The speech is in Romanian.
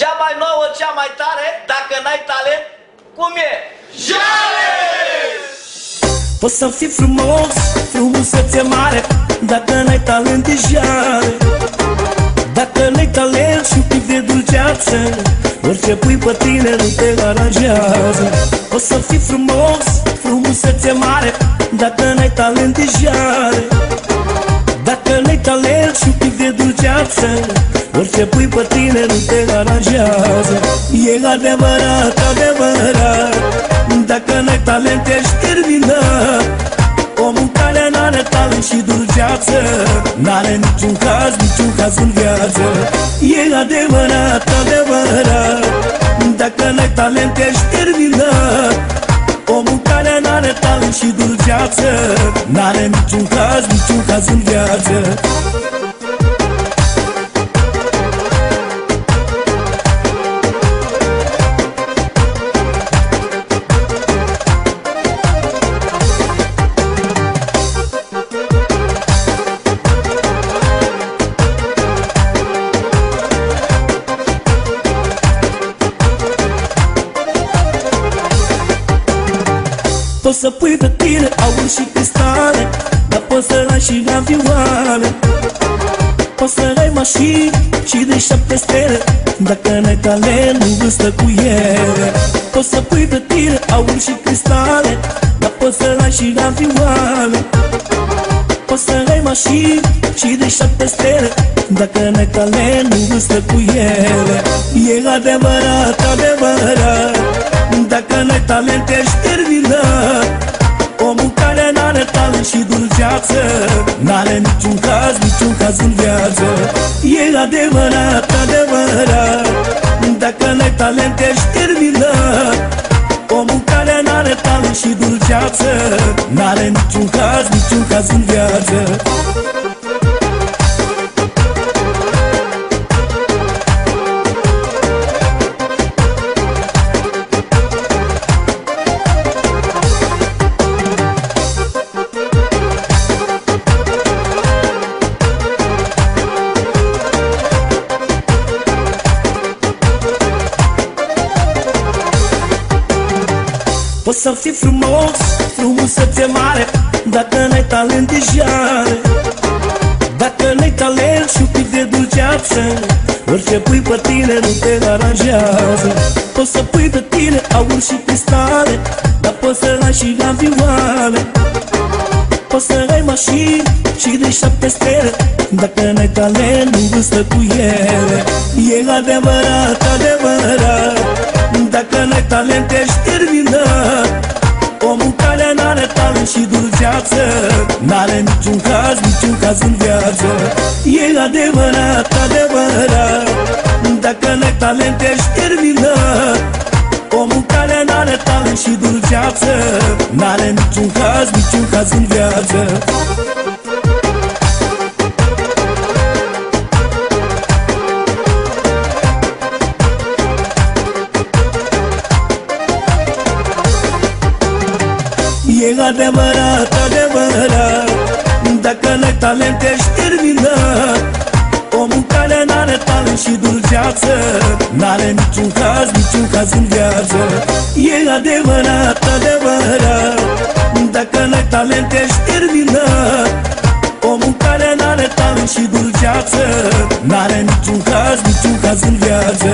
Cea mai nouă, cea mai tare, dacă n-ai talent, cum e? Jale! Poți să fii frumos, frumusețe mare, dacă n-ai talent e jale. Dacă n-ai talent și un pic de dulceață, orice pui pe tine nu te aranjează. Poți să fii frumos, frumusețe mare, dacă n-ai talent e jale. Dacă n-ai talent și un pic de dulceață, orice pui pe tine nu te aranjează. E adevărat, adevărat, dacă n-ai talent ești terminat. Omul care n-are talent și dulceață n-are niciun caz în viață. E adevărat, adevărat, dacă n-ai talent ești terminat. Omul care n-are talent și dulceață n-are niciun caz în viață. Poți să pui pe tine aur și cristale, dar poți să ai și avioane. Poți să ai mașini și de 7 stele, dacă n-ai talent nu vâstă cu ele. Poți să pui pe tine aur și cristale, dar poți să ai și avioane. Poți să ai mașini și de 7 stele, dacă n-ai talent nu vâstă cu ele. E adevărat, adevărat, dacă n-ai talent ești terminat. Omul care n-are talent și dulceață n-are niciun caz în viață. E adevărat, adevărat, dacă n-ai talent ești terminat. Omul care n-are talent și dulceață n-are niciun caz în viață. Poți să fii frumos, frumusețe mare, dacă n-ai talent e jale. Dacă n-ai talent și un pic de dulceață, orice pui pe tine nu te aranjează. Poți să pui pe tine aur și cristale, dar poți să ai și avioane. Poți să ai mașini și de 7 stele, dacă n-ai talent nu vâstă cu ele. E adevărat, adevărat, dacă n-ai talent ești terminat. Omul care n-are talent și dulceață n-are niciun caz în viață. E adevărat, adevărat, dacă n-ai talent ești terminat. Omul care n-are talent și dulceață n-are niciun caz în viață. E adevărat, adevărat, dacă n-ai talent ești terminat. Omul care n-are talent și dulceață n-are niciun caz în viață. E adevărat, adevărat, dacă n-ai talent ești terminat. Omul care n-are talent și dulceață n-are niciun caz în viață.